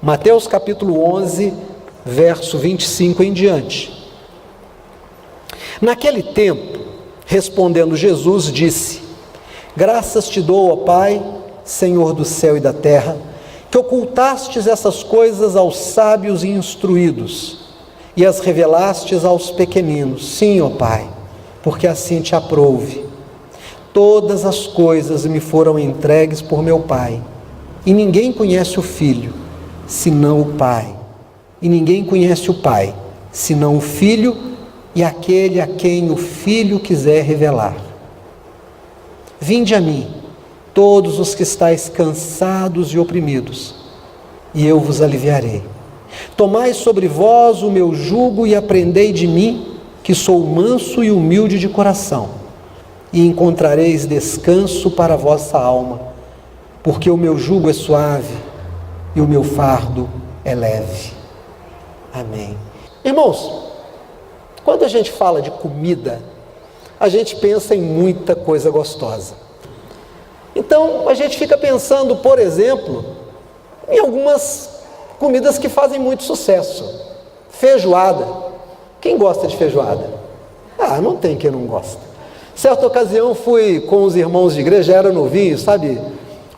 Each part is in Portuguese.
Mateus capítulo 11, verso 25 em diante. Naquele tempo, respondendo Jesus, disse: Graças te dou, ó Pai, Senhor do céu e da terra, que ocultastes essas coisas aos sábios e instruídos, e as revelastes aos pequeninos. Sim, ó Pai, porque assim te aprouve. Todas as coisas me foram entregues por meu Pai, e ninguém conhece o Filho, senão o Pai. E ninguém conhece o Pai, senão o Filho, e aquele a quem o Filho quiser revelar. Vinde a mim, todos os que estáis cansados e oprimidos, e eu vos aliviarei. Tomai sobre vós o meu jugo e aprendei de mim, que sou manso e humilde de coração, e encontrareis descanso para a vossa alma, porque o meu jugo é suave e o meu fardo é leve. Amém. Irmãos, quando a gente fala de comida, a gente pensa em muita coisa gostosa. Então, a gente fica pensando, por exemplo, em algumas comidas que fazem muito sucesso. Feijoada. Quem gosta de feijoada? Não tem quem não gosta. Certa ocasião fui com os irmãos de igreja, era novinho, sabe,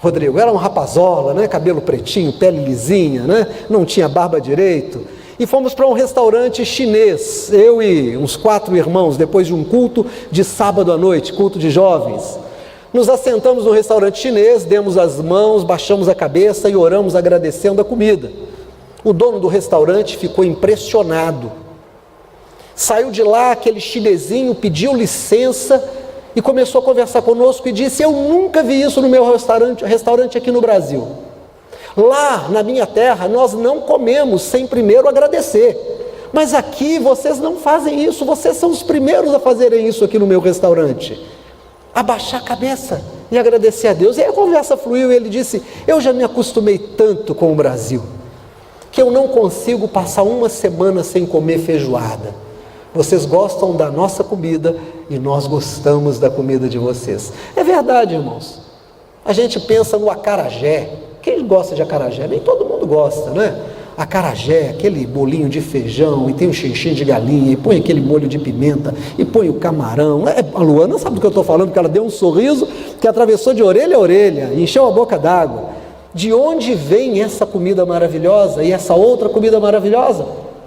Rodrigo? Era um rapazola, né? Cabelo pretinho, pele lisinha, né? Não tinha barba direito. E fomos para um restaurante chinês, eu e uns 4 irmãos, depois de um culto de sábado à noite, culto de jovens. Nos assentamos no restaurante chinês, demos as mãos, baixamos a cabeça e oramos agradecendo a comida. O dono do restaurante ficou impressionado. Saiu de lá aquele chinesinho, pediu licença e começou a conversar conosco e disse: eu nunca vi isso no meu restaurante aqui no Brasil. Lá na minha terra nós não comemos sem primeiro agradecer, mas aqui vocês não fazem isso, vocês são os primeiros a fazerem isso aqui no meu restaurante. Abaixar a cabeça e agradecer a Deus. E aí a conversa fluiu e ele disse: eu já me acostumei tanto com o Brasil, que eu não consigo passar uma semana sem comer feijoada. Vocês gostam da nossa comida e nós gostamos da comida de vocês. É verdade, irmãos. A gente pensa no acarajé. Quem gosta de acarajé? Nem todo mundo gosta, né? Acarajé, aquele bolinho de feijão, e tem um xixim de galinha, e põe aquele molho de pimenta, e põe o camarão. A Luana sabe do que eu estou falando, porque ela deu um sorriso que atravessou de orelha a orelha, encheu a boca d'água. De onde vem essa comida maravilhosa e essa outra comida maravilhosa?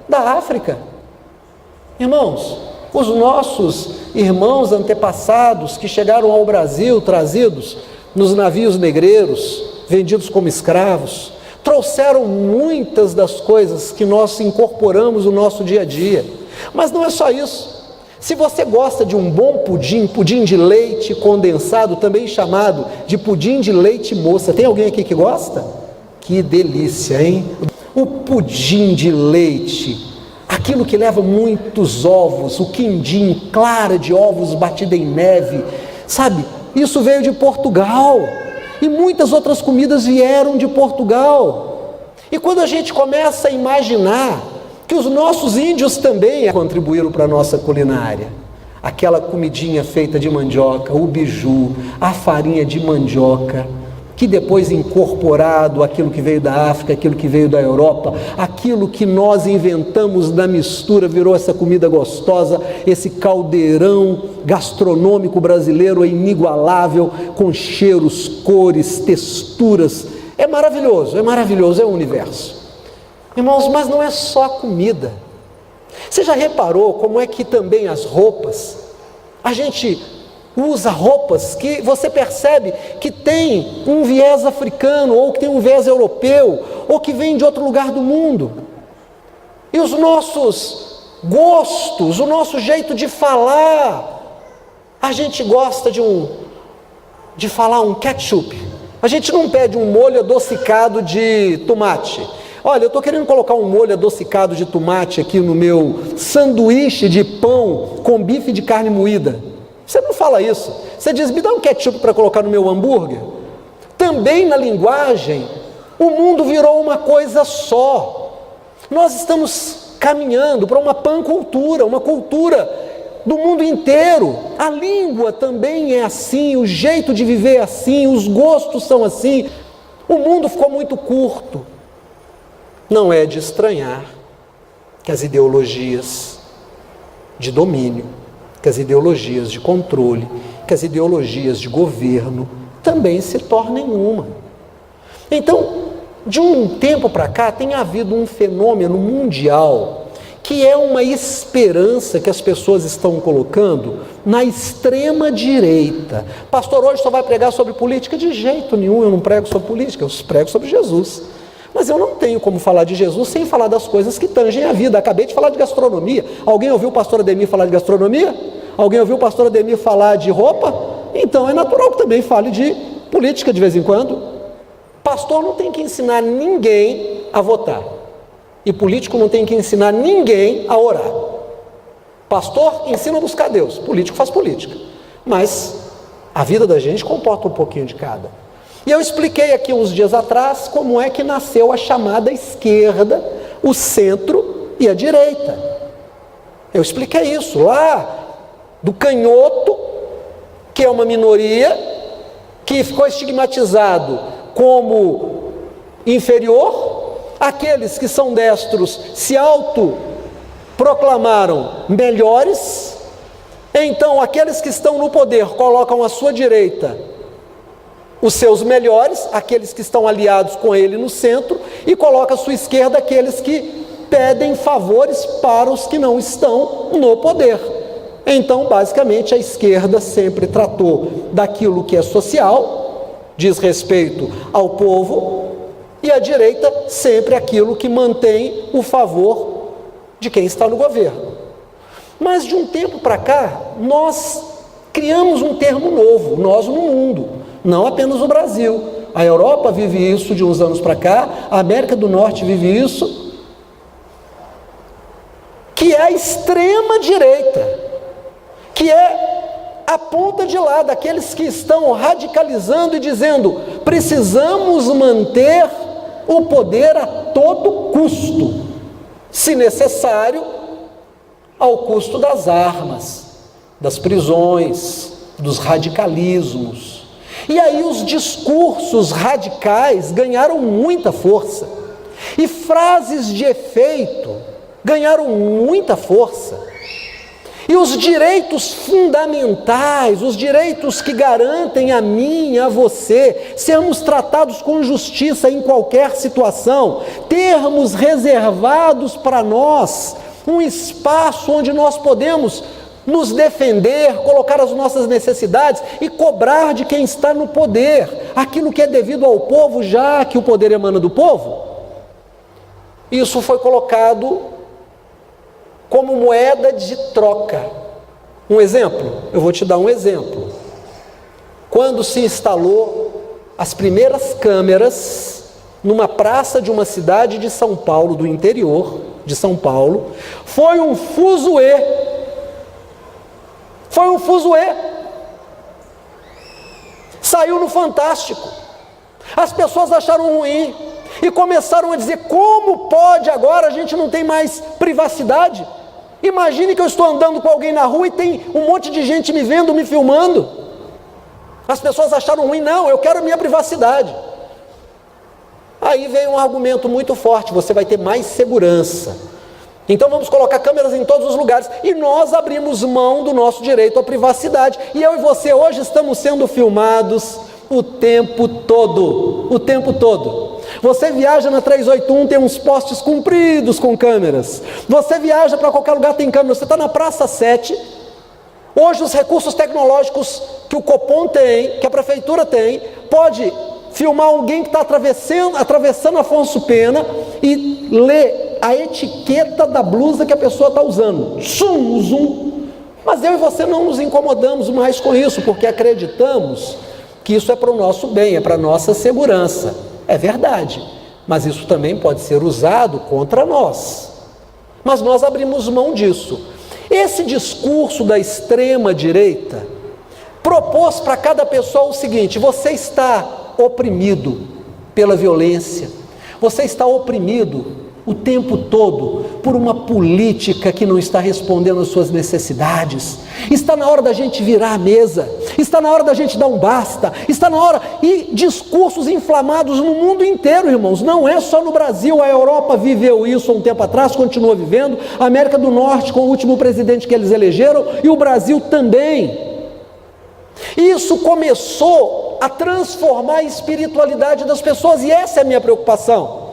Da África. Irmãos, os nossos irmãos antepassados que chegaram ao Brasil, trazidos nos navios negreiros, vendidos como escravos, trouxeram muitas das coisas que nós incorporamos no nosso dia a dia. Mas não é só isso. Se você gosta de um bom pudim de leite condensado, também chamado de pudim de leite moça, tem alguém aqui que gosta? Que delícia, hein? O pudim de leite, aquilo que leva muitos ovos, o quindim, clara de ovos batida em neve, sabe? Isso veio de Portugal. E muitas outras comidas vieram de Portugal. E quando a gente começa a imaginar que os nossos índios também contribuíram para a nossa culinária, aquela comidinha feita de mandioca, o biju, a farinha de mandioca, que depois incorporado aquilo que veio da África, aquilo que veio da Europa, aquilo que nós inventamos na mistura, virou essa comida gostosa, esse caldeirão gastronômico brasileiro inigualável, com cheiros, cores, texturas. É maravilhoso, é o universo. Irmãos, mas não é só a comida. Você já reparou como é que também as roupas, a gente usa roupas que você percebe que tem um viés africano, ou que tem um viés europeu, ou que vem de outro lugar do mundo. E os nossos gostos, o nosso jeito de falar, a gente gosta de falar um ketchup. A gente não pede um molho adocicado de tomate. Olha, eu estou querendo colocar um molho adocicado de tomate aqui no meu sanduíche de pão com bife de carne moída. Você não fala isso. Você diz: me dá um ketchup para colocar no meu hambúrguer. Também na linguagem, o mundo virou uma coisa só. Nós estamos caminhando para uma pancultura, uma cultura do mundo inteiro. A língua também é assim, o jeito de viver é assim, os gostos são assim. O mundo ficou muito curto. Não é de estranhar que as ideologias de domínio, que as ideologias de controle, que as ideologias de governo também se tornem uma. Então, de um tempo para cá, tem havido um fenômeno mundial que é uma esperança que as pessoas estão colocando na extrema direita. Pastor, hoje só vai pregar sobre política? De jeito nenhum, eu não prego sobre política, eu prego sobre Jesus. Mas eu não tenho como falar de Jesus sem falar das coisas que tangem a vida. Acabei de falar de gastronomia. Alguém ouviu o pastor Ademir falar de gastronomia? Alguém ouviu o pastor Ademir falar de roupa? Então é natural que também fale de política de vez em quando. Pastor não tem que ensinar ninguém a votar. E político não tem que ensinar ninguém a orar. Pastor ensina a buscar Deus, político faz política. Mas a vida da gente comporta um pouquinho de cada. E eu expliquei aqui uns dias atrás como é que nasceu a chamada esquerda, o centro e a direita. Eu expliquei isso lá do canhoto, que é uma minoria, que ficou estigmatizado como inferior. Aqueles que são destros se autoproclamaram melhores, então aqueles que estão no poder colocam à sua direita os seus melhores, aqueles que estão aliados com ele no centro, e coloca à sua esquerda aqueles que pedem favores para os que não estão no poder. Então, basicamente, a esquerda sempre tratou daquilo que é social, diz respeito ao povo, e a direita sempre aquilo que mantém o favor de quem está no governo. Mas de um tempo para cá, nós criamos um termo novo, nós no mundo, não apenas o Brasil. A Europa vive isso de uns anos para cá, a América do Norte vive isso, que é a extrema direita, que é a ponta de lá daqueles que estão radicalizando e dizendo: precisamos manter o poder a todo custo, se necessário, ao custo das armas, das prisões, dos radicalismos. E aí os discursos radicais ganharam muita força, e frases de efeito ganharam muita força. E os direitos fundamentais, os direitos que garantem a mim e a você, sermos tratados com justiça em qualquer situação, termos reservados para nós um espaço onde nós podemos nos defender, colocar as nossas necessidades e cobrar de quem está no poder aquilo que é devido ao povo, já que o poder emana do povo. Isso foi colocado como moeda de troca. Um exemplo, eu vou te dar um exemplo. Quando se instalou as primeiras câmeras numa praça de uma cidade de São Paulo, do interior de São Paulo, foi um fuzuê. Foi um fuzuê. Saiu no Fantástico. As pessoas acharam ruim e começaram a dizer: como pode agora, a gente não tem mais privacidade? Imagine que eu estou andando com alguém na rua e tem um monte de gente me vendo, me filmando. As pessoas acharam ruim. Não, eu quero a minha privacidade. Aí veio um argumento muito forte: você vai ter mais segurança, então vamos colocar câmeras em todos os lugares. E nós abrimos mão do nosso direito à privacidade, e eu e você hoje estamos sendo filmados o tempo todo, o tempo todo. Você viaja na 381, tem uns postes compridos com câmeras. Você viaja para qualquer lugar, tem câmeras. Você está na Praça 7, hoje os recursos tecnológicos que o Copom tem, que a Prefeitura tem, pode filmar alguém que está atravessando Afonso Pena e ler a etiqueta da blusa que a pessoa está usando. Zoom. Mas eu e você não nos incomodamos mais com isso, porque acreditamos que isso é para o nosso bem, é para a nossa segurança. É verdade, mas isso também pode ser usado contra nós. Mas nós abrimos mão disso. Esse discurso da extrema direita propôs para cada pessoa o seguinte: você está oprimido pela violência, você está oprimido o tempo todo por uma política que não está respondendo às suas necessidades. Está na hora da gente virar a mesa, está na hora da gente dar um basta, está na hora, e discursos inflamados no mundo inteiro, irmãos, não é só no Brasil. A Europa viveu isso há um tempo atrás, continua vivendo, a América do Norte com o último presidente que eles elegeram, e o Brasil também. Isso começou a transformar a espiritualidade das pessoas, e essa é a minha preocupação.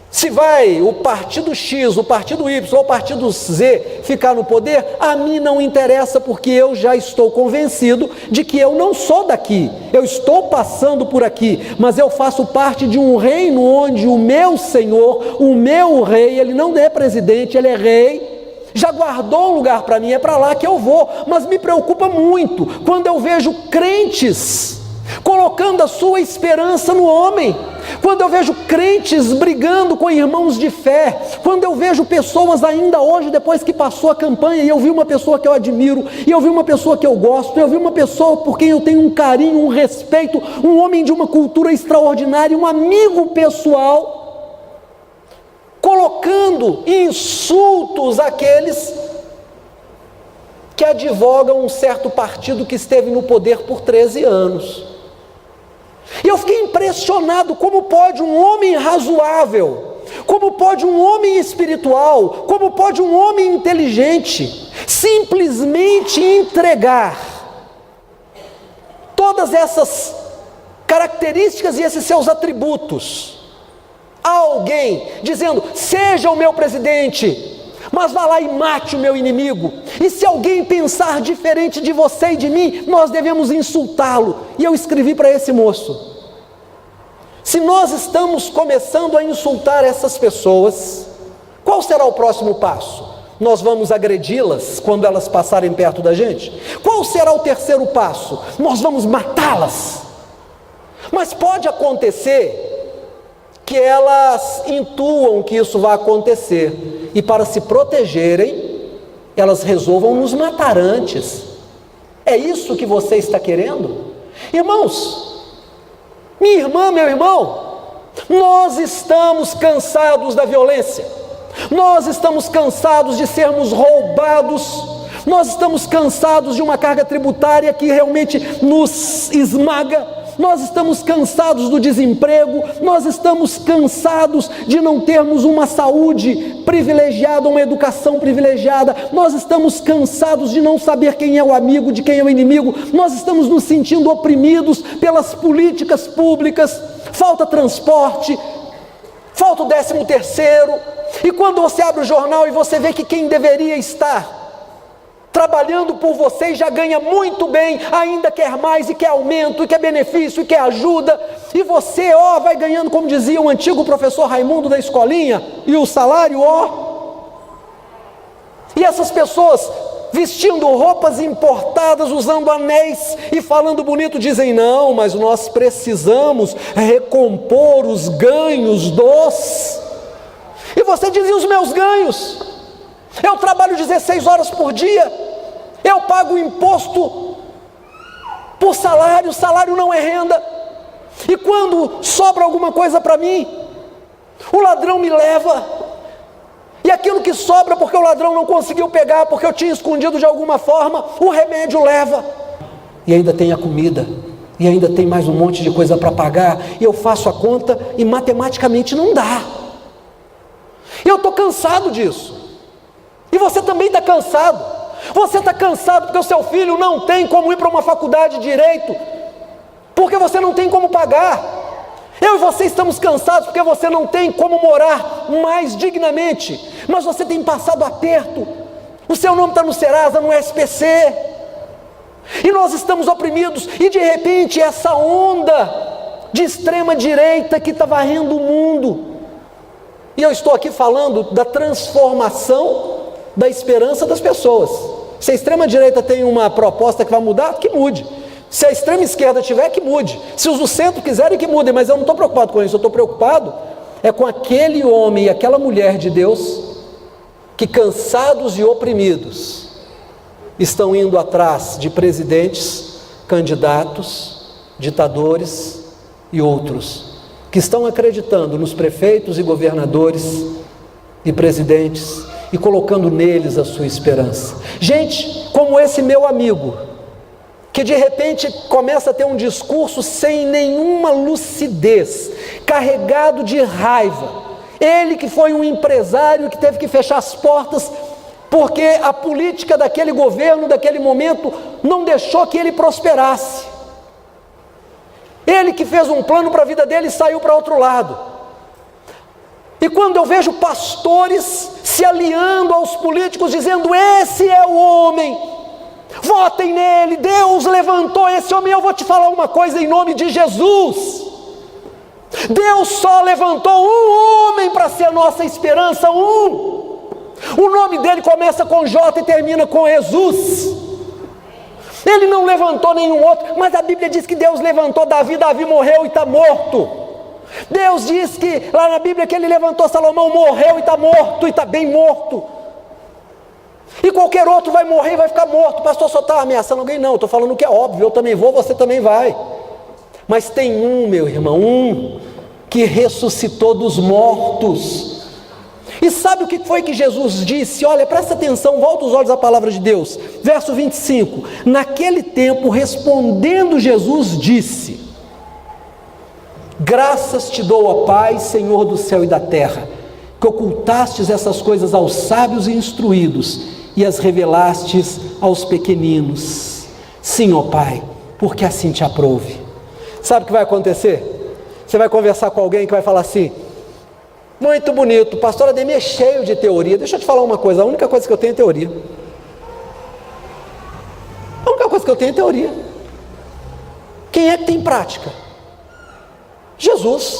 Se vai o partido X, o partido Y ou o partido Z ficar no poder, a mim não interessa, porque eu já estou convencido de que eu não sou daqui, eu estou passando por aqui, mas eu faço parte de um reino onde o meu Senhor, o meu rei, ele não é presidente, ele é rei, já guardou um lugar para mim, é para lá que eu vou. Mas me preocupa muito quando eu vejo crentes colocando a sua esperança no homem, quando eu vejo crentes brigando com irmãos de fé, quando eu vejo pessoas ainda hoje, depois que passou a campanha, e eu vi uma pessoa que eu admiro, e eu vi uma pessoa que eu gosto, eu vi uma pessoa por quem eu tenho um carinho, um respeito, um homem de uma cultura extraordinária, um amigo pessoal, colocando insultos àqueles que advogam um certo partido que esteve no poder por 13 anos. E eu fiquei impressionado, como pode um homem razoável, como pode um homem espiritual, como pode um homem inteligente, simplesmente entregar todas essas características e esses seus atributos a alguém, dizendo: seja o meu presidente, mas vá lá e mate o meu inimigo, e se alguém pensar diferente de você e de mim, nós devemos insultá-lo. E eu escrevi para esse moço: se nós estamos começando a insultar essas pessoas, qual será o próximo passo? Nós vamos agredi-las quando elas passarem perto da gente? Qual será o terceiro passo? Nós vamos matá-las. Mas pode acontecer que elas intuam que isso vai acontecer, e para se protegerem, elas resolvam nos matar antes. É isso que você está querendo? Irmãos, minha irmã, meu irmão, nós estamos cansados da violência, nós estamos cansados de sermos roubados, nós estamos cansados de uma carga tributária que realmente nos esmaga, nós estamos cansados do desemprego, nós estamos cansados de não termos uma saúde privilegiada, uma educação privilegiada, nós estamos cansados de não saber quem é o amigo, de quem é o inimigo, nós estamos nos sentindo oprimidos pelas políticas públicas, falta transporte, falta o 13º, e quando você abre o jornal e você vê que quem deveria estar trabalhando por você e já ganha muito bem, ainda quer mais, e quer aumento, e quer benefício, e quer ajuda, e você, vai ganhando, como dizia o antigo professor Raimundo da escolinha, e o salário, e essas pessoas vestindo roupas importadas, usando anéis e falando bonito, dizem: não, mas nós precisamos recompor os ganhos dos... E você diz: e os meus ganhos? Eu trabalho 16 horas por dia, eu pago imposto por salário, salário não é renda, e quando sobra alguma coisa para mim, o ladrão me leva, e aquilo que sobra porque o ladrão não conseguiu pegar, porque eu tinha escondido de alguma forma, o remédio leva, e ainda tem a comida, e ainda tem mais um monte de coisa para pagar, e eu faço a conta e matematicamente não dá. Eu estou cansado disso. E você também está cansado. Você está cansado porque o seu filho não tem como ir para uma faculdade de direito, porque você não tem como pagar. Eu e você estamos cansados porque você não tem como morar mais dignamente, mas você tem passado aperto. O seu nome está no Serasa, no SPC, e nós estamos oprimidos. E de repente essa onda de extrema direita que está varrendo o mundo, e eu estou aqui falando da transformação da esperança das pessoas. Se a extrema direita tem uma proposta que vai mudar, que mude. Se a extrema esquerda tiver, que mude. Se os do centro quiserem, que mudem. Mas eu não estou preocupado com isso. Eu estou preocupado com aquele homem e aquela mulher de Deus que, cansados e oprimidos, estão indo atrás de presidentes, candidatos, ditadores e outros que estão acreditando nos prefeitos e governadores e presidentes e colocando neles a sua esperança. Gente como esse meu amigo, que de repente começa a ter um discurso sem nenhuma lucidez, carregado de raiva. Ele que foi um empresário que teve que fechar as portas porque a política daquele governo, daquele momento, não deixou que ele prosperasse. Ele que fez um plano para a vida dele e saiu para outro lado. E quando eu vejo pastores se aliando aos políticos, dizendo: esse é o homem, votem nele, Deus levantou esse homem. Eu vou te falar uma coisa em nome de Jesus: Deus só levantou um homem para ser a nossa esperança, um. O nome dele começa com J e termina com Jesus. Ele não levantou nenhum outro, mas a Bíblia diz que Deus levantou Davi. Davi morreu e está morto. Deus diz que lá na Bíblia que ele levantou Salomão, morreu e está morto, e está bem morto. E qualquer outro vai morrer e vai ficar morto. O pastor só está ameaçando alguém? Não, estou falando o que é óbvio. Eu também vou, você também vai. Mas tem um, meu irmão, um que ressuscitou dos mortos. E sabe o que foi que Jesus disse? Olha, presta atenção, volta os olhos à palavra de Deus. Verso 25: naquele tempo, respondendo Jesus, disse: graças te dou, ó Pai, Senhor do céu e da terra, que ocultastes essas coisas aos sábios e instruídos e as revelastes aos pequeninos. Sim, ó Pai, porque assim te aprouve. Sabe o que vai acontecer? Você vai conversar com alguém que vai falar assim: muito bonito, o pastor Ademir é cheio de teoria. Deixa eu te falar uma coisa: a única coisa que eu tenho é teoria. A única coisa que eu tenho é teoria. Quem é que tem prática? Jesus.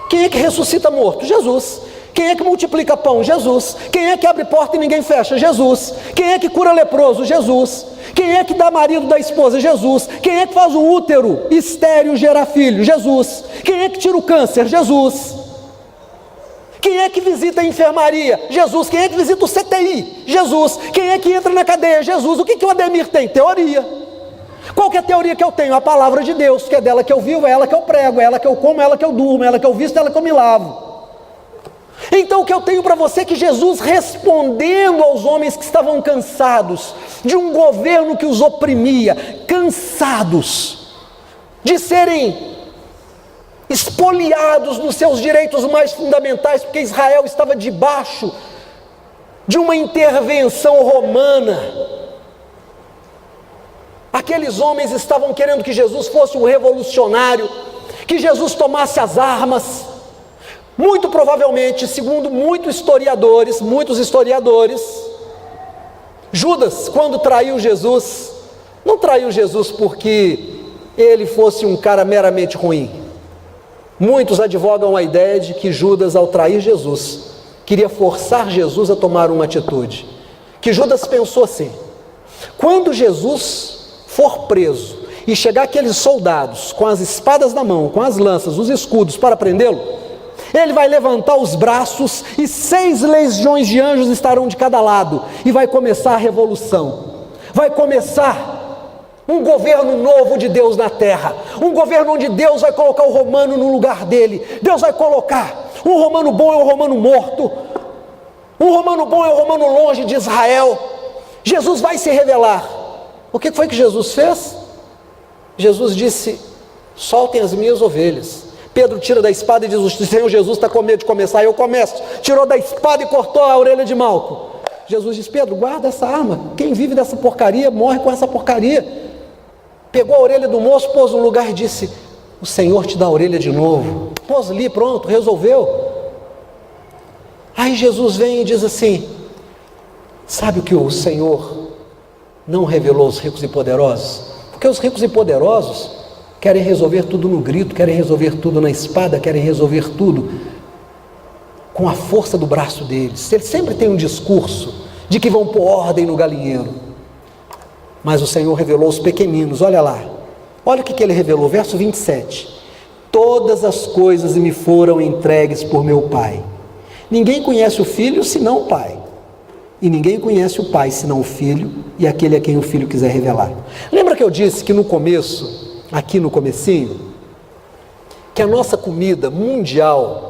Quem é que ressuscita morto? Jesus. Quem é que multiplica pão? Jesus. Quem é que abre porta e ninguém fecha? Jesus. Quem é que cura leproso? Jesus. Quem é que dá marido da esposa? Jesus. Quem é que faz o útero estéril gerar filho? Jesus. Quem é que tira o câncer? Jesus. Quem é que visita a enfermaria? Jesus. Quem é que visita o CTI? Jesus. Quem é que entra na cadeia? Jesus. O que o Ademir tem? Teoria. Qual que é a teoria que eu tenho? A palavra de Deus, que é dela que eu vivo, é ela que eu prego, é ela que eu como, é ela que eu durmo, é ela que eu visto, é ela que eu me lavo. Então o que eu tenho para você é que Jesus, respondendo aos homens que estavam cansados de um governo que os oprimia, cansados de serem espoliados nos seus direitos mais fundamentais, porque Israel estava debaixo de uma intervenção romana. Aqueles homens estavam querendo que Jesus fosse um revolucionário, que Jesus tomasse as armas. Muito provavelmente, segundo muitos historiadores, Judas, quando traiu Jesus, não traiu Jesus porque ele fosse um cara meramente ruim. Muitos advogam a ideia de que Judas, ao trair Jesus, queria forçar Jesus a tomar uma atitude. Que Judas pensou assim: quando Jesus for preso e chegar aqueles soldados com as espadas na mão, com as lanças, os escudos para prendê-lo, ele vai levantar os braços e 6 legiões de anjos estarão de cada lado, e vai começar a revolução. Vai começar um governo novo de Deus na terra, um governo onde Deus vai colocar o romano no lugar dele. Deus vai colocar um romano bom é um romano morto, um romano bom é um romano longe de Israel. Jesus vai se revelar. O que foi que Jesus fez? Jesus disse: soltem as minhas ovelhas. Pedro tira da espada e diz: o Senhor Jesus está com medo de começar, eu começo. Tirou da espada e cortou a orelha de Malco. Jesus diz: Pedro, guarda essa arma, quem vive dessa porcaria morre com essa porcaria. Pegou a orelha do moço, pôs no lugar e disse: o Senhor te dá a orelha de novo. Pôs ali, pronto, resolveu. Aí Jesus vem e diz assim: sabe o que o Senhor não revelou aos ricos e poderosos? Porque os ricos e poderosos querem resolver tudo no grito, querem resolver tudo na espada, querem resolver tudo com a força do braço deles. Eles sempre têm um discurso de que vão pôr ordem no galinheiro. Mas o Senhor revelou aos pequeninos. Olha lá, olha o que ele revelou, verso 27. Todas as coisas me foram entregues por meu Pai. Ninguém conhece o Filho senão o Pai, e ninguém conhece o Pai senão o Filho e aquele a quem o Filho quiser revelar. Lembra que eu disse que no começo, aqui no comecinho, que a nossa comida mundial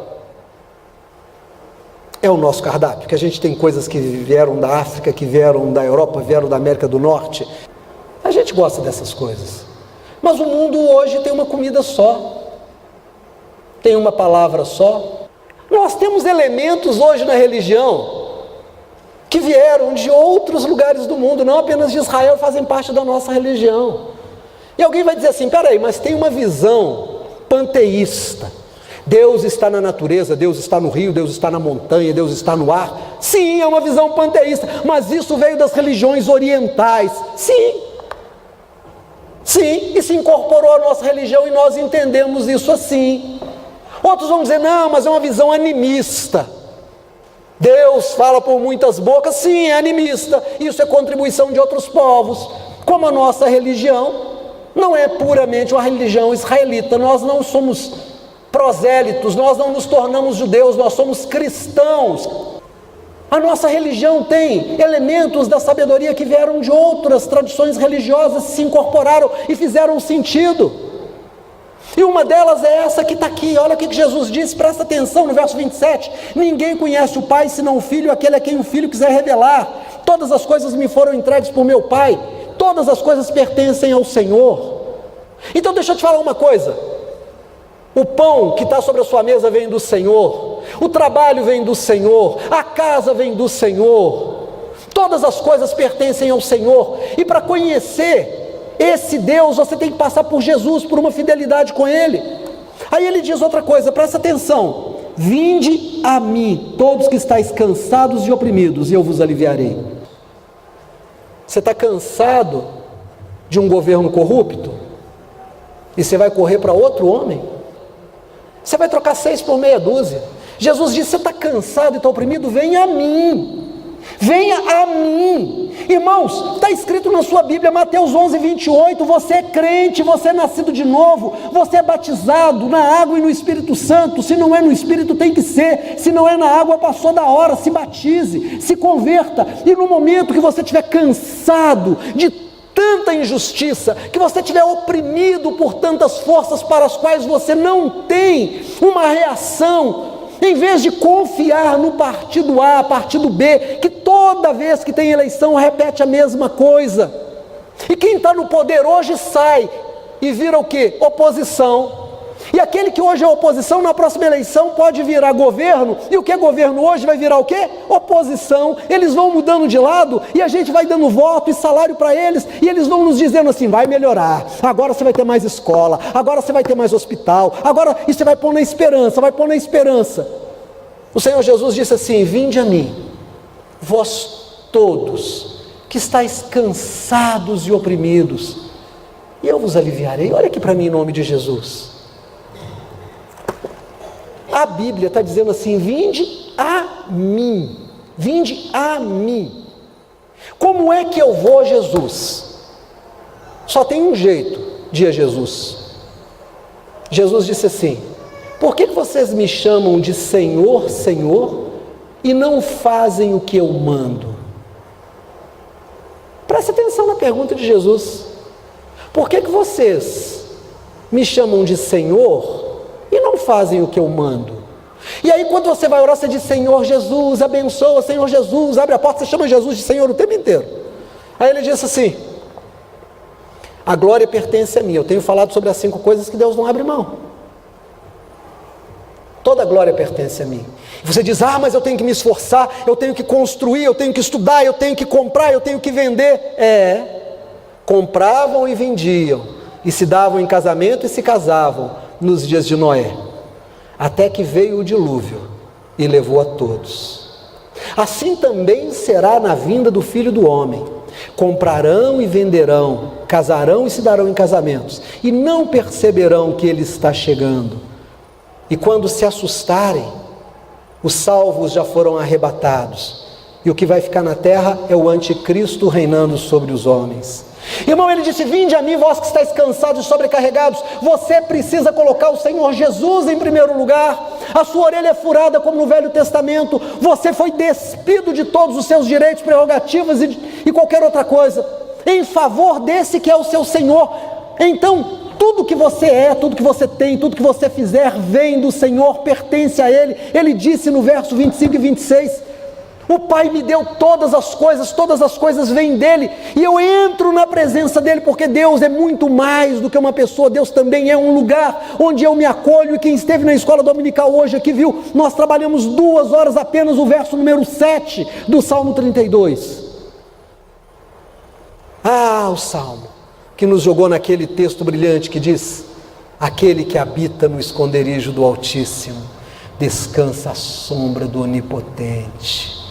é o nosso cardápio, que a gente tem coisas que vieram da África, que vieram da Europa, vieram da América do Norte. A gente gosta dessas coisas. Mas o mundo hoje tem uma comida só, tem uma palavra só. Nós temos elementos hoje na religião que vieram de outros lugares do mundo, não apenas de Israel, fazem parte da nossa religião. E alguém vai dizer assim, peraí, mas tem uma visão panteísta. Deus está na natureza, Deus está no rio, Deus está na montanha, Deus está no ar. Sim, é uma visão panteísta, mas isso veio das religiões orientais. Sim, e se incorporou à nossa religião e nós entendemos isso assim. Outros vão dizer, não, mas é uma visão animista. Deus fala por muitas bocas, sim, é animista. Isso é contribuição de outros povos. Como a nossa religião não é puramente uma religião israelita, nós não somos prosélitos, nós não nos tornamos judeus, nós somos cristãos. A nossa religião tem elementos da sabedoria que vieram de outras tradições religiosas, se incorporaram e fizeram sentido. E uma delas é essa que está aqui. Olha o que Jesus disse, presta atenção no verso 27. Ninguém conhece o Pai senão o Filho, aquele a quem o Filho quiser revelar. Todas as coisas me foram entregues por meu Pai, todas as coisas pertencem ao Senhor. Então deixa eu te falar uma coisa, o pão que está sobre a sua mesa vem do Senhor, o trabalho vem do Senhor, a casa vem do Senhor, todas as coisas pertencem ao Senhor. E para conhecer esse Deus, você tem que passar por Jesus, por uma fidelidade com Ele. Aí ele diz outra coisa, presta atenção: vinde a mim, todos que estáis cansados e oprimidos, e eu vos aliviarei. Você está cansado de um governo corrupto? E você vai correr para outro homem? Você vai trocar 6 por meia dúzia. Jesus disse, você está cansado e está oprimido? Venha a mim, venha a mim. Irmãos, está escrito na sua Bíblia, Mateus 11:28, você é crente, você é nascido de novo, você é batizado na água e no Espírito Santo. Se não é no Espírito, tem que ser. Se não é na água, passou da hora. Se batize, se converta. E no momento que você estiver cansado de tanta injustiça, que você estiver oprimido por tantas forças para as quais você não tem uma reação, em vez de confiar no partido A, partido B, que toda vez que tem eleição repete a mesma coisa, e quem está no poder hoje sai e vira o quê? Oposição. E aquele que hoje é oposição, na próxima eleição pode virar governo, e o que é governo hoje vai virar o quê? Oposição. Eles vão mudando de lado, e a gente vai dando voto e salário para eles, e eles vão nos dizendo assim, vai melhorar, agora você vai ter mais escola, agora você vai ter mais hospital, agora e você vai pôr na esperança, vai pôr na esperança. O Senhor Jesus disse assim, vinde a mim, vós todos, que estáis cansados e oprimidos, e eu vos aliviarei. Olha aqui para mim em nome de Jesus. A Bíblia está dizendo assim, vinde a mim, vinde a mim. Como é que eu vou a Jesus? Só tem um jeito de ir a Jesus. Jesus disse assim, por que vocês me chamam de Senhor, Senhor, e não fazem o que eu mando? Presta atenção na pergunta de Jesus. Por que vocês me chamam de Senhor e não fazem o que eu mando? E aí quando você vai orar, você diz, Senhor Jesus, abençoa, Senhor Jesus, abre a porta, você chama Jesus de Senhor o tempo inteiro. Aí ele disse assim, a glória pertence a mim. Eu tenho falado sobre as 5 coisas que Deus não abre mão. Toda a glória pertence a mim. Você diz, mas eu tenho que me esforçar, eu tenho que construir, eu tenho que estudar, eu tenho que comprar, eu tenho que vender. Compravam e vendiam, e se davam em casamento e se casavam nos dias de Noé, até que veio o dilúvio e levou a todos. Assim também será na vinda do Filho do Homem. Comprarão e venderão, casarão e se darão em casamentos, e não perceberão que ele está chegando. E quando se assustarem, os salvos já foram arrebatados, e o que vai ficar na terra é o anticristo reinando sobre os homens. Irmão, ele disse, vinde a mim, vós que estáis cansados e sobrecarregados. Você precisa colocar o Senhor Jesus em primeiro lugar. A sua orelha é furada como no Velho Testamento. Você foi despido de todos os seus direitos, prerrogativas e qualquer outra coisa, em favor desse que é o seu Senhor. Então, tudo que você é, tudo que você tem, tudo que você fizer, vem do Senhor, pertence a Ele. Ele disse no verso 25 e 26, o Pai me deu todas as coisas vêm dEle, e eu entro na presença dEle, porque Deus é muito mais do que uma pessoa, Deus também é um lugar onde eu me acolho. E quem esteve na escola dominical hoje aqui viu, nós trabalhamos 2 horas apenas o verso número 7 do Salmo 32. O Salmo que nos jogou naquele texto brilhante que diz: aquele que habita no esconderijo do Altíssimo, descansa à sombra do Onipotente.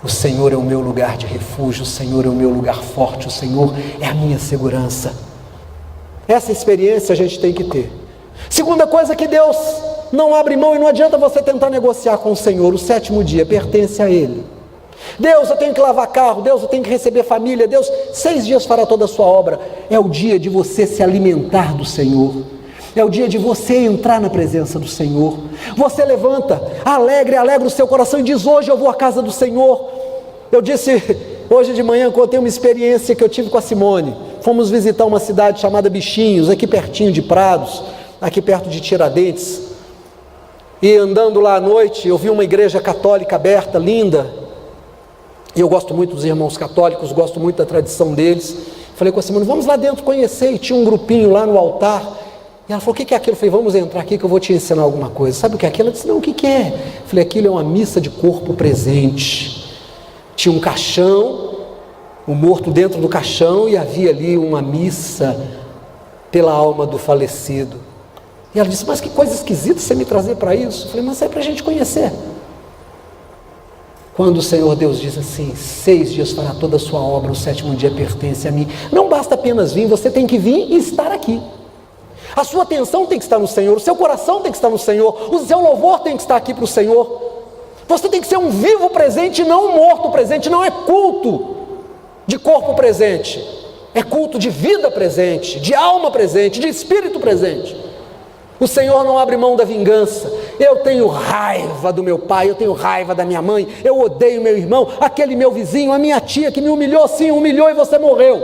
O Senhor é o meu lugar de refúgio, o Senhor é o meu lugar forte, o Senhor é a minha segurança. Essa experiência a gente tem que ter. Segunda coisa que Deus não abre mão, e não adianta você tentar negociar com o Senhor, o 7º dia pertence a Ele. Deus, eu tenho que lavar carro, Deus, eu tenho que receber família, Deus, 6 dias fará toda a sua obra. É o dia de você se alimentar do Senhor, é o dia de você entrar na presença do Senhor. Você levanta, alegra o seu coração e diz: hoje eu vou à casa do Senhor. Eu disse hoje de manhã, contei uma experiência que eu tive com a Simone. Fomos visitar uma cidade chamada Bichinhos, aqui pertinho de Prados, aqui perto de Tiradentes. E andando lá à noite, eu vi uma igreja católica aberta, linda. E eu gosto muito dos irmãos católicos, gosto muito da tradição deles. Falei com a Simone: vamos lá dentro conhecer. E tinha um grupinho lá no altar. E ela falou: o que é aquilo? Eu falei: vamos entrar aqui que eu vou te ensinar alguma coisa. Sabe o que é aquilo? Ela disse: não, o que é? Eu falei: aquilo é uma missa de corpo presente. Tinha um caixão, o morto dentro do caixão, e havia ali uma missa pela alma do falecido. E ela disse: mas que coisa esquisita você me trazer para isso. Eu falei: mas é para a gente conhecer. Quando o Senhor Deus diz assim: 6 dias fará toda a sua obra, o 7º dia pertence a mim. Não basta apenas vir, você tem que vir e estar aqui. A sua atenção tem que estar no Senhor, o seu coração tem que estar no Senhor, o seu louvor tem que estar aqui para o Senhor. Você tem que ser um vivo presente, não um morto presente. Não é culto de corpo presente, é culto de vida presente, de alma presente, de espírito presente. O Senhor não abre mão da vingança. Eu tenho raiva do meu pai, eu tenho raiva da minha mãe, eu odeio meu irmão, aquele meu vizinho, a minha tia que me humilhou, sim, humilhou, e você morreu.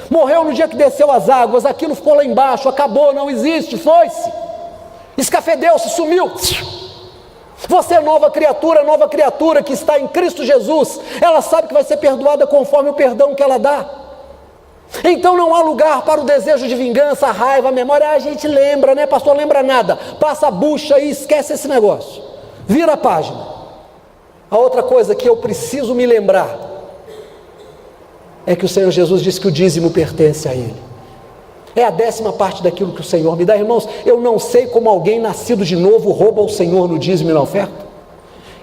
Morreu no dia que desceu as águas, aquilo ficou lá embaixo, acabou, não existe, foi-se, escafedeu-se, sumiu. Você é nova criatura que está em Cristo Jesus. Ela sabe que vai ser perdoada conforme o perdão que ela dá. Então não há lugar para o desejo de vingança, a raiva, a memória. A gente lembra, né, pastor? Lembra nada, passa a bucha e esquece esse negócio, vira a página. A outra coisa que eu preciso me lembrar é que o Senhor Jesus disse que o dízimo pertence a Ele. É a 10ª parte daquilo que o Senhor me dá. Irmãos, eu não sei como alguém nascido de novo rouba ao Senhor no dízimo e na oferta.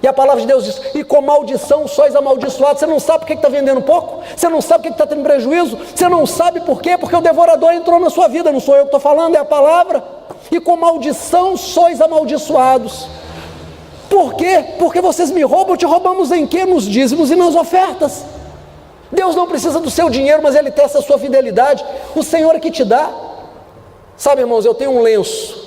E a palavra de Deus diz: e com maldição sois amaldiçoados. Você não sabe por que está vendendo pouco? Você não sabe por que está tendo prejuízo? Você não sabe por quê? Porque o devorador entrou na sua vida. Não sou eu que estou falando, é a palavra. E com maldição sois amaldiçoados. Por quê? Porque vocês me roubam. Te roubamos em quê? Nos dízimos e nas ofertas. Deus não precisa do seu dinheiro, mas Ele testa a sua fidelidade. O Senhor é que te dá. Sabe, irmãos, eu tenho um lenço.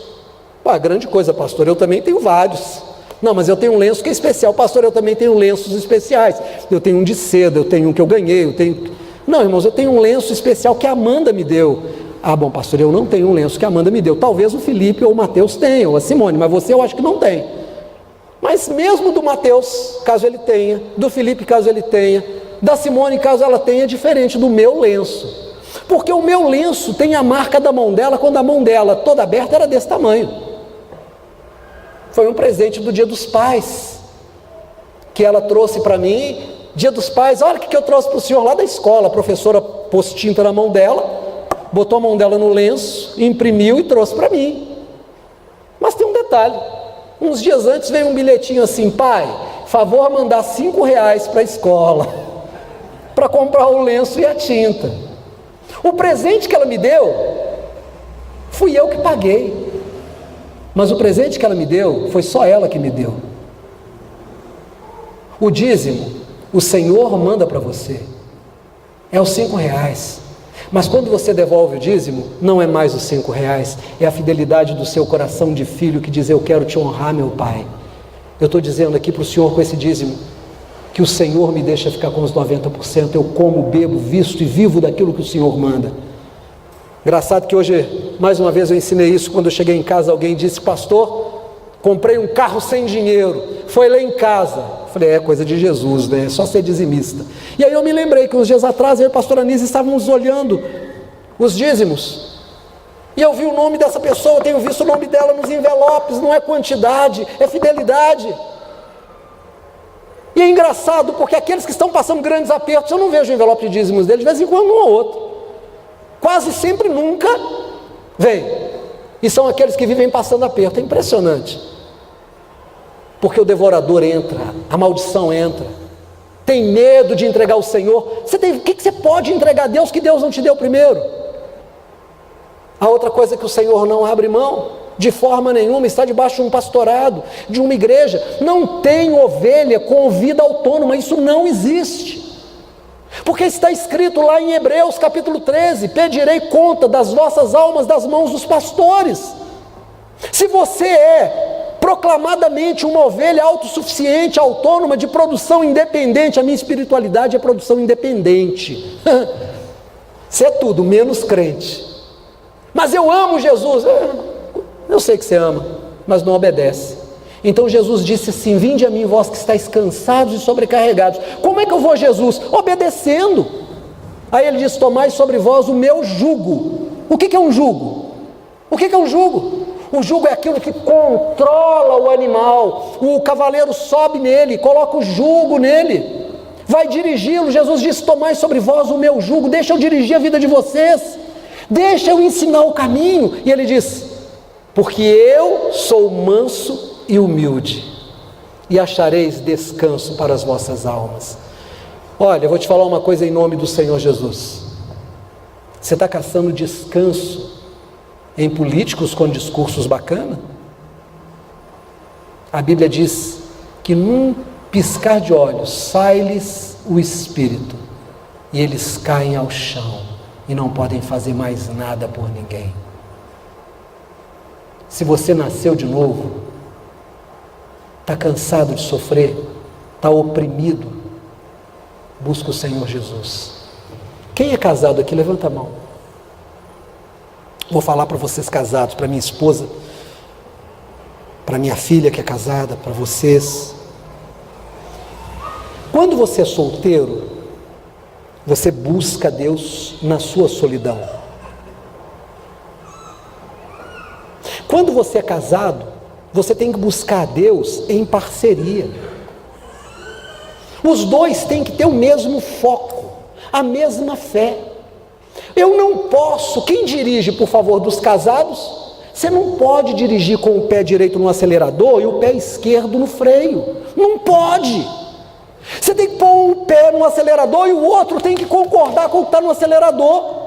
Grande coisa, pastor, eu também tenho vários. Não, mas eu tenho um lenço que é especial. Pastor, eu também tenho lenços especiais. Eu tenho um de seda, eu tenho um que eu ganhei, eu tenho... Não, irmãos, eu tenho um lenço especial que a Amanda me deu. Bom, pastor, eu não tenho um lenço que a Amanda me deu. Talvez o Felipe ou o Mateus tenham, ou a Simone, mas você eu acho que não tem. Mas mesmo do Mateus, caso ele tenha, do Felipe, caso ele tenha, da Simone, caso ela tenha, é diferente do meu lenço. Porque o meu lenço tem a marca da mão dela, quando a mão dela toda aberta era desse tamanho. Foi um presente do Dia dos Pais, que ela trouxe para mim. Dia dos Pais, olha o que eu trouxe para o senhor lá da escola. A professora pôs tinta na mão dela, botou a mão dela no lenço, imprimiu e trouxe para mim. Mas tem um detalhe, uns dias antes veio um bilhetinho assim: pai, favor mandar R$5 para a escola, para comprar o lenço e a tinta. O presente que ela me deu, fui eu que paguei. Mas o presente que ela me deu, foi só ela que me deu. O dízimo, o Senhor manda para você, é os R$5. Mas quando você devolve o dízimo, não é mais os R$5, é a fidelidade do seu coração de filho que diz: eu quero te honrar, meu pai. Eu estou dizendo aqui para o senhor, com esse dízimo, que o Senhor me deixa ficar com os 90%. Eu como, bebo, visto e vivo daquilo que o Senhor manda. Engraçado que hoje, mais uma vez eu ensinei isso, quando eu cheguei em casa alguém disse: pastor, comprei um carro sem dinheiro, foi lá em casa. Eu falei: é coisa de Jesus, né? É só ser dizimista. E aí eu me lembrei que uns dias atrás eu e a pastora Anise estávamos olhando os dízimos, e eu vi o nome dessa pessoa, tenho visto o nome dela nos envelopes. Não é quantidade, é fidelidade. E é engraçado porque aqueles que estão passando grandes apertos, eu não vejo o envelope de dízimos deles, de vez em quando um ou outro, quase sempre nunca vem. E são aqueles que vivem passando aperto. É impressionante, porque o devorador entra, a maldição entra, tem medo de entregar ao Senhor. O que você pode entregar a Deus que Deus não te deu primeiro? A outra coisa que o Senhor não abre mão de forma nenhuma, está debaixo de um pastorado, de uma igreja. Não tem ovelha com vida autônoma, isso não existe. Porque está escrito lá em Hebreus capítulo 13: pedirei conta das vossas almas das mãos dos pastores. Se você é proclamadamente uma ovelha autossuficiente, autônoma, de produção independente, a minha espiritualidade é produção independente. Você é tudo menos crente. Mas eu amo Jesus. Eu sei que você ama, mas não obedece. Então Jesus disse assim: vinde a mim, vós que estáis cansados e sobrecarregados. Como é que eu vou a Jesus? Obedecendo. Aí ele diz: tomai sobre vós o meu jugo. O que é um jugo? O que é um jugo? O jugo é aquilo que controla o animal. O cavaleiro sobe nele, coloca o jugo nele, vai dirigi-lo. Jesus disse: tomai sobre vós o meu jugo. Deixa eu dirigir a vida de vocês, deixa eu ensinar o caminho. E ele diz: porque eu sou manso e humilde, e achareis descanso para as vossas almas. Olha, eu vou te falar uma coisa em nome do Senhor Jesus. Você está caçando descanso em políticos com discursos bacanas? A Bíblia diz que num piscar de olhos sai-lhes o espírito, e eles caem ao chão e não podem fazer mais nada por ninguém. Se você nasceu de novo, está cansado de sofrer, está oprimido, busca o Senhor Jesus. Quem é casado aqui, levanta a mão. Vou falar para vocês casados, para minha esposa, para minha filha que é casada, para vocês. Quando você é solteiro, você busca Deus na sua solidão. Quando você é casado, você tem que buscar a Deus em parceria. Os dois têm que ter o mesmo foco, a mesma fé. Eu não posso, quem dirige, por favor, dos casados, você não pode dirigir com o pé direito no acelerador e o pé esquerdo no freio. Não pode. Você tem que pôr o pé no acelerador e o outro tem que concordar com o que está no acelerador.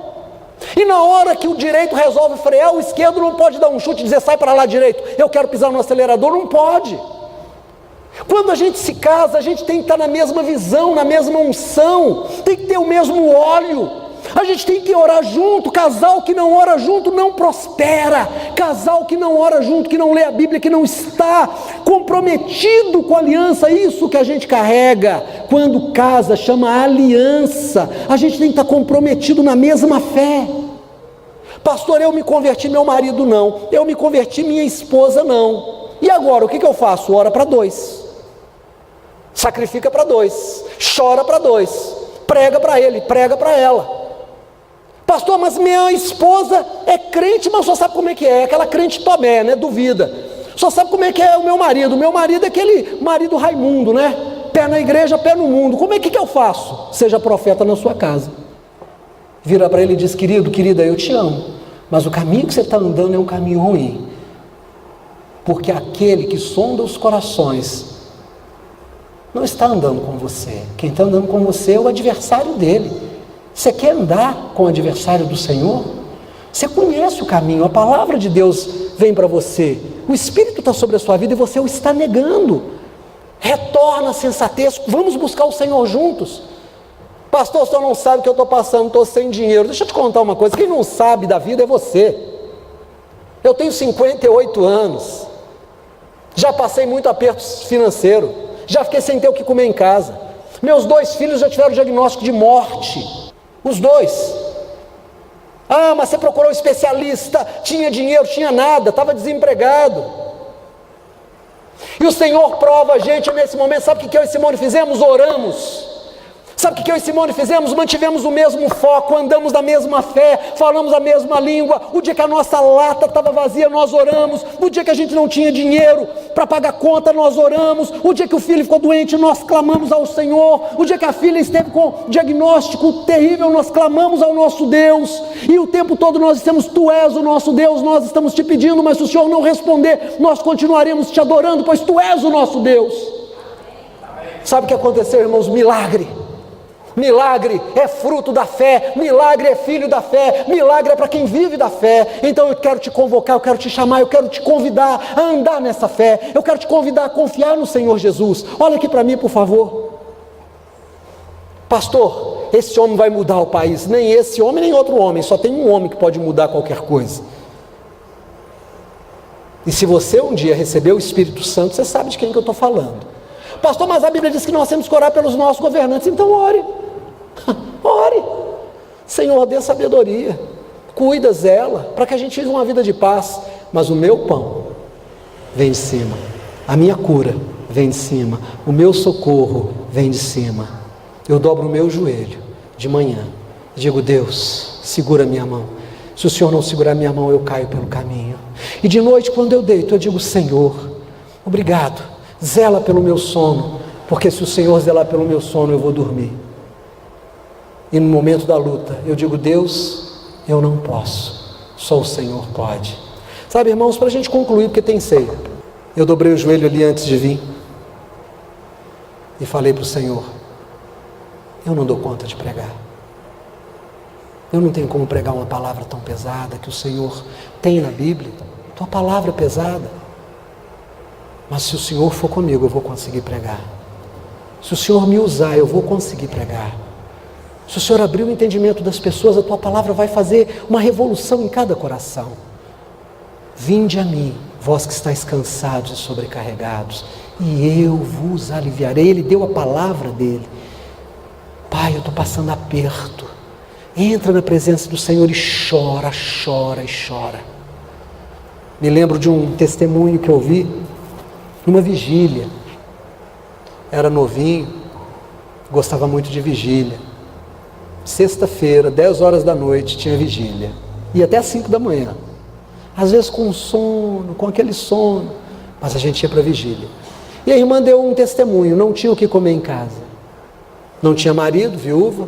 E na hora que o direito resolve frear, o esquerdo não pode dar um chute e dizer: sai para lá direito, eu quero pisar no acelerador. Não pode. Quando a gente se casa, a gente tem que estar na mesma visão, na mesma unção, tem que ter o mesmo óleo. A gente tem que orar junto. Casal que não ora junto não prospera. Casal que não ora junto, que não lê a Bíblia, que não está comprometido com a aliança, isso que a gente carrega quando casa, chama aliança. A gente tem que estar comprometido na mesma fé. Pastor, eu me converti, meu marido não. Eu me converti, minha esposa não. E agora, o que eu faço? Ora para dois, sacrifica para dois, chora para dois, prega para ele, prega para ela. Pastor, mas minha esposa é crente, mas só sabe como é que é aquela crente Tomé, né? Duvida. Só sabe como é que é o meu marido. O meu marido é aquele marido Raimundo, né? Pé na igreja, pé no mundo. Como é que eu faço? Seja profeta na sua casa. Vira para ele e diz: querido, querida, eu te amo, mas o caminho que você está andando é um caminho ruim. Porque aquele que sonda os corações não está andando com você. Quem está andando com você é o adversário dele. Você quer andar com o adversário do Senhor? Você conhece o caminho, a palavra de Deus vem para você, o Espírito está sobre a sua vida e você o está negando. Retorna à sensatez, vamos buscar o Senhor juntos. Pastor, o senhor não sabe o que eu estou passando, estou sem dinheiro. Deixa eu te contar uma coisa: quem não sabe da vida é você. Eu tenho 58 anos, já passei muito aperto financeiro, já fiquei sem ter o que comer em casa. Meus 2 filhos já tiveram diagnóstico de morte, os 2. Ah, mas você procurou um especialista, tinha dinheiro, tinha nada, estava desempregado. E o Senhor prova a gente nesse momento. Sabe o que eu e Simone fizemos? Oramos. Sabe o que eu e Simone fizemos? Mantivemos o mesmo foco, andamos na mesma fé, falamos a mesma língua. O dia que a nossa lata estava vazia, nós oramos. O dia que a gente não tinha dinheiro para pagar conta, nós oramos. O dia que o filho ficou doente, nós clamamos ao Senhor. O dia que a filha esteve com diagnóstico terrível, nós clamamos ao nosso Deus. E o tempo todo nós dissemos: Tu és o nosso Deus, nós estamos te pedindo, mas se o Senhor não responder, nós continuaremos te adorando, pois Tu és o nosso Deus. Sabe o que aconteceu, irmãos? Milagre. Milagre é fruto da fé, milagre é filho da fé, milagre é para quem vive da fé. Então eu quero te convocar, eu quero te chamar, eu quero te convidar a andar nessa fé, eu quero te convidar a confiar no Senhor Jesus. Olha aqui para mim, por favor. Pastor, esse homem vai mudar o país. Nem esse homem, nem outro homem, só tem um homem que pode mudar qualquer coisa. E se você um dia receber o Espírito Santo, você sabe de quem que eu estou falando. Pastor, mas a Bíblia diz que nós temos que orar pelos nossos governantes. Então ore. Ore. Senhor, dê sabedoria, cuida, zela, para que a gente viva uma vida de paz. Mas o meu pão vem de cima, a minha cura vem de cima, o meu socorro vem de cima. Eu dobro o meu joelho de manhã e digo: Deus, segura a minha mão. Se o Senhor não segurar a minha mão, eu caio pelo caminho. E de noite, quando eu deito, eu digo: Senhor, obrigado, zela pelo meu sono, porque se o Senhor zelar pelo meu sono, eu vou dormir. E no momento da luta, eu digo: Deus, eu não posso, só o Senhor pode. Sabe, irmãos, para a gente concluir, porque tem ceia, eu dobrei o joelho ali antes de vir e falei para o Senhor: eu não dou conta de pregar. Eu não tenho como pregar uma palavra tão pesada que o Senhor tem na Bíblia. Tua palavra é pesada. Mas se o Senhor for comigo, eu vou conseguir pregar. Se o Senhor me usar, eu vou conseguir pregar. Se o Senhor abrir o entendimento das pessoas, a tua palavra vai fazer uma revolução em cada coração. Vinde a mim, vós que estáis cansados e sobrecarregados, e eu vos aliviarei. Ele deu a palavra dele. Pai, eu estou passando aperto. Entra na presença do Senhor e chora, chora e chora. Me lembro de um testemunho que eu vi numa vigília. Era novinho, gostava muito de vigília. Sexta-feira, 10 horas da noite, tinha vigília. E até às 5 da manhã. Às vezes com sono, com aquele sono. Mas a gente ia para a vigília. E a irmã deu um testemunho: não tinha o que comer em casa. Não tinha marido, viúva.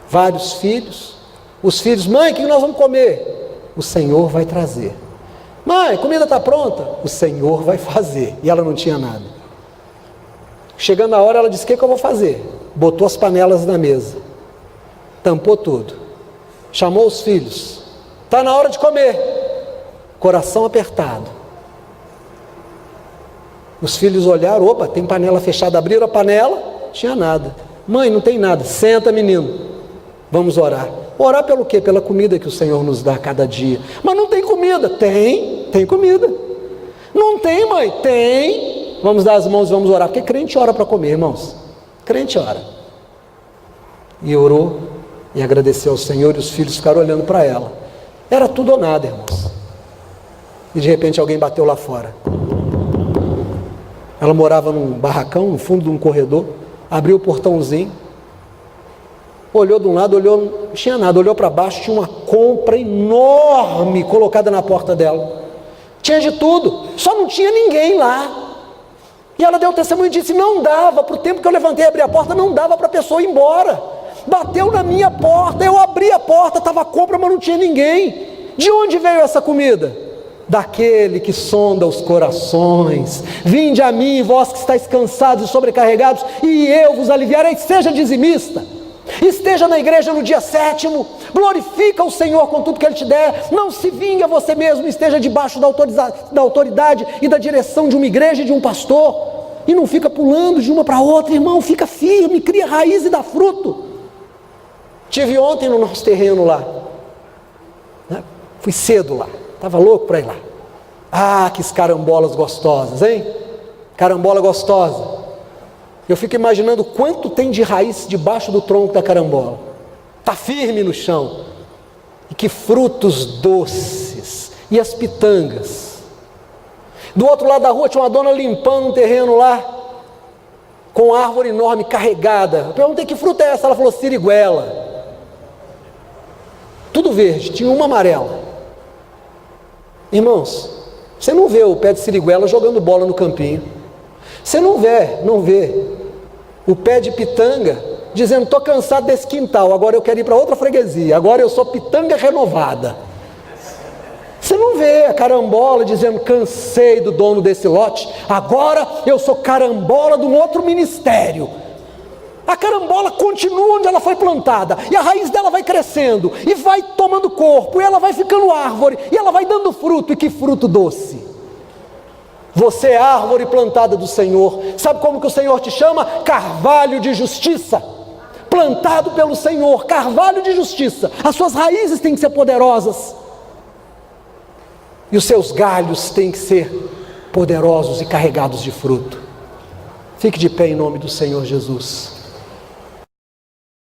Vários filhos. Os filhos: mãe, o que nós vamos comer? O Senhor vai trazer. Mãe, a comida está pronta? O Senhor vai fazer. E ela não tinha nada. Chegando a hora, ela disse: o que eu vou fazer? Botou as panelas na mesa, tampou tudo, chamou os filhos: está na hora de comer. Coração apertado. Os filhos olharam: opa, tem panela fechada. Abriram a panela, tinha nada. Mãe, não tem nada. Senta, menino, vamos orar. Orar pelo quê? Pela comida que o Senhor nos dá cada dia. Mas não tem comida. Tem comida. Não tem, mãe? Tem. Vamos dar as mãos e vamos orar, porque crente ora para comer, irmãos. Crente ora. E orou e agradeceu ao Senhor, e os filhos ficaram olhando para ela. Era tudo ou nada, irmãos. E de repente alguém bateu lá fora. Ela morava num barracão, no fundo de um corredor. Abriu o portãozinho, olhou de um lado, olhou, não tinha nada, olhou para baixo, tinha uma compra enorme colocada na porta dela. Tinha de tudo, só não tinha ninguém lá. E ela deu o testemunho e disse: não dava, para o tempo que eu levantei e abri a porta, não dava para a pessoa ir embora. Bateu na minha porta, eu abri a porta, estava a compra, mas não tinha ninguém. De onde veio essa comida? Daquele que sonda os corações. Vinde a mim, vós que estáis cansados e sobrecarregados, e eu vos aliviarei. Seja dizimista, esteja na igreja no dia 7º, glorifica o Senhor com tudo que Ele te der. Não se vingue a você mesmo, esteja debaixo da autoridade e da direção de uma igreja e de um pastor, e não fica pulando de uma para outra, irmão. Fica firme, cria raiz e dá fruto. Tive ontem no nosso terreno lá, né? Fui cedo lá, estava louco para ir lá. Ah, que carambolas gostosas, hein? Carambola gostosa. Eu fico imaginando quanto tem de raiz debaixo do tronco da carambola. Está firme no chão. E que frutos doces. E as pitangas. Do outro lado da rua tinha uma dona limpando um terreno lá, com uma árvore enorme carregada. Eu perguntei: que fruta é essa? Ela falou: siriguela. Tudo verde, tinha uma amarela. Irmãos, você não vê o pé de siriguela jogando bola no campinho. Você não vê o pé de pitanga dizendo: estou cansado desse quintal, agora eu quero ir para outra freguesia, agora eu sou pitanga renovada. Você não vê a carambola dizendo: cansei do dono desse lote, agora eu sou carambola de um outro ministério. A carambola continua onde ela foi plantada, e a raiz dela vai crescendo, e vai tomando corpo, e ela vai ficando árvore, e ela vai dando fruto. E que fruto doce! Você é árvore plantada do Senhor. Sabe como que o Senhor te chama? Carvalho de justiça. Plantado pelo Senhor, carvalho de justiça. As suas raízes têm que ser poderosas, e os seus galhos têm que ser poderosos e carregados de fruto. Fique de pé em nome do Senhor Jesus.